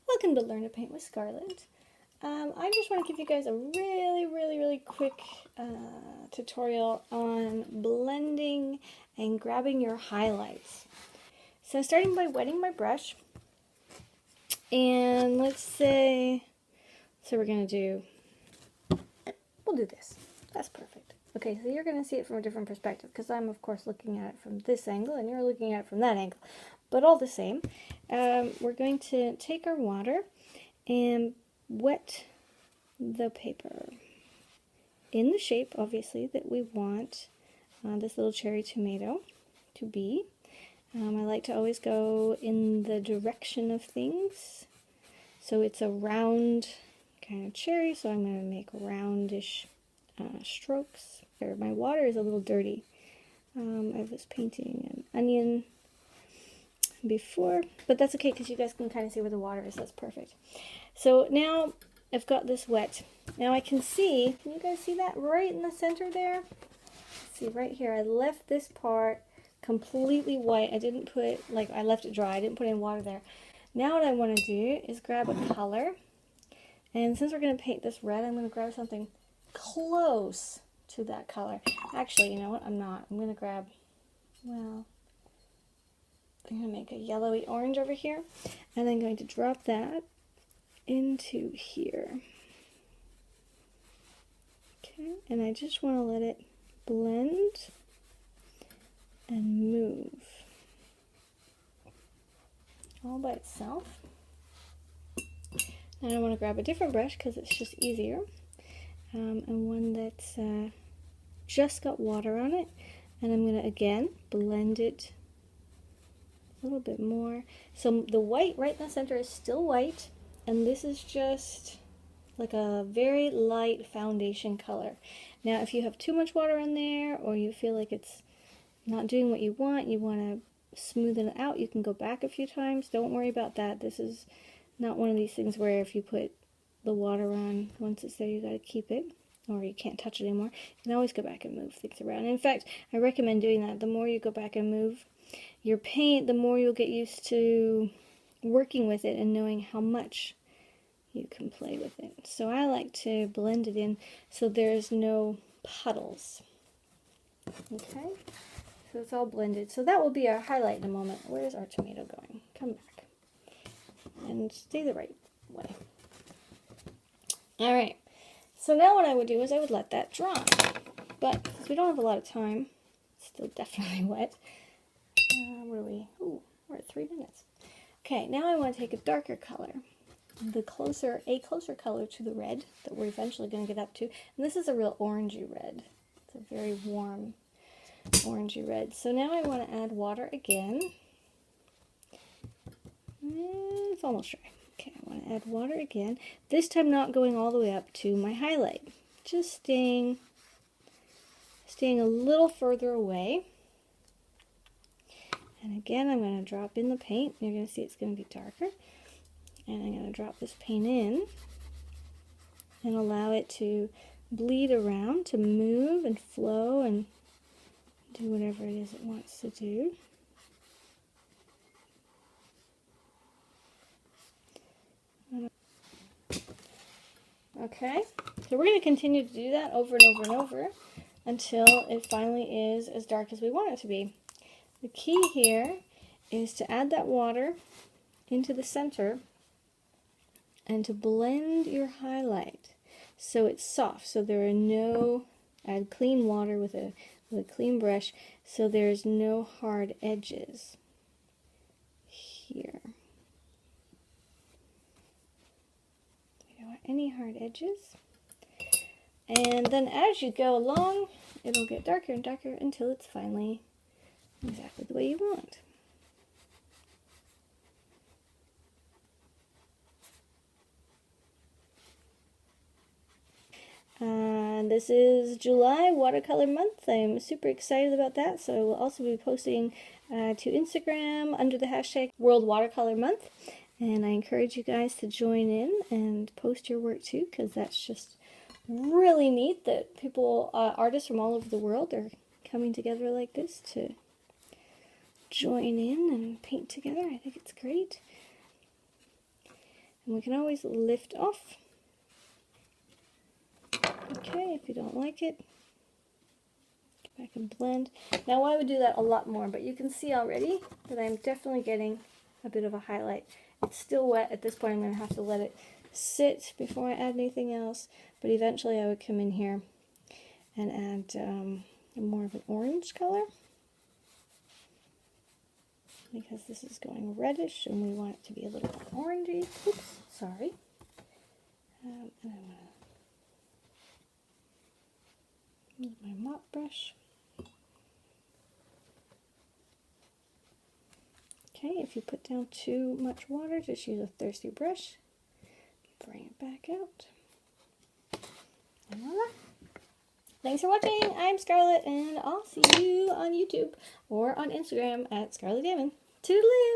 Welcome to Learn to Paint with Scarlett. I just want to give you guys a really quick tutorial on blending and grabbing your highlights. So starting by wetting my brush, and let's say, we're going to we'll do this. That's perfect. Okay, so you're going to see it from a different perspective because I'm of course looking at it from this angle and you're looking at it from that angle. But all the same, we're going to take our water and wet the paper in the shape, obviously, that we want this little cherry tomato to be. I like to always go in the direction of things. So it's a round kind of cherry, so I'm going to make roundish strokes. My water is a little dirty. I was painting an onion before, but that's okay because you guys can kind of see where the water is. That's perfect. So now I've got this wet. Now I can see, can you guys see that right in the center there? See right here, I left this part completely white. I didn't put, I left it dry. I didn't put any water there. Now what I want to do is grab a color, and since we're going to paint this red, I'm going to grab something close to that color. Actually, you know what? I'm not. I'm going to grab, well, I'm going to make a yellowy orange over here, and I'm going to drop that into here. Okay, and I just want to let it blend and move all by itself. Now I want to grab a different brush because it's just easier, and one that's just got water on it, and I'm going to again blend it a little bit more. So the white right in the center is still white, and this is just like a very light foundation color. Now if you have too much water in there, or you feel like it's not doing what you want to smoothen it out, you can go back a few times. Don't worry about that. This is not one of these things where if you put the water on, once it's there, you got to keep it, or you can't touch it anymore. You can always go back and move things around. And in fact, I recommend doing that. The more you go back and move your paint, the more you'll get used to working with it and knowing how much you can play with it. So I like to blend it in so there's no puddles. Okay, so it's all blended. So that will be our highlight in a moment. Where's our tomato going? Come back and stay the right way. All right, so now what I would do is I would let that dry, but because we don't have a lot of time, it's still definitely wet. What are we? Ooh, we're at 3 minutes. Okay, now I want to take a darker color, a closer color to the red that we're eventually going to get up to. And this is a real orangey red. It's a very warm orangey red. So now I want to add water again. It's almost dry. Okay, I want to add water again. This time not going all the way up to my highlight. Just staying a little further away. And again, I'm going to drop in the paint. You're going to see it's going to be darker. And I'm going to drop this paint in and allow it to bleed around, to move and flow and do whatever it is it wants to do. Okay, so we're going to continue to do that over and over and over until it finally is as dark as we want it to be. The key here is to add that water into the center and to blend your highlight so it's soft, so there are no, add clean water with a clean brush so there's no hard edges here. We don't want any hard edges. And then as you go along, it'll get darker and darker until it's finally exactly the way you want. This is July watercolor month. I'm super excited about that, so I will also be posting to Instagram under the hashtag World Watercolor Month, and I encourage you guys to join in and post your work too, because that's just really neat that people, artists from all over the world are coming together like this to join in and paint together. I think it's great. And we can always lift off. Okay, if you don't like it, get back and blend. Now I would do that a lot more, but you can see already that I'm definitely getting a bit of a highlight. It's still wet at this point. I'm going to have to let it sit before I add anything else, but eventually I would come in here and add more of an orange color, because this is going reddish and we want it to be a little bit orangey. Oops, sorry. And I'm going to use my mop brush. Okay, if you put down too much water, just use a thirsty brush. Bring it back out. And voila. Thanks for watching. I'm Scarlett, and I'll see you on YouTube or on Instagram at Scarlett Damen. Toodaloo!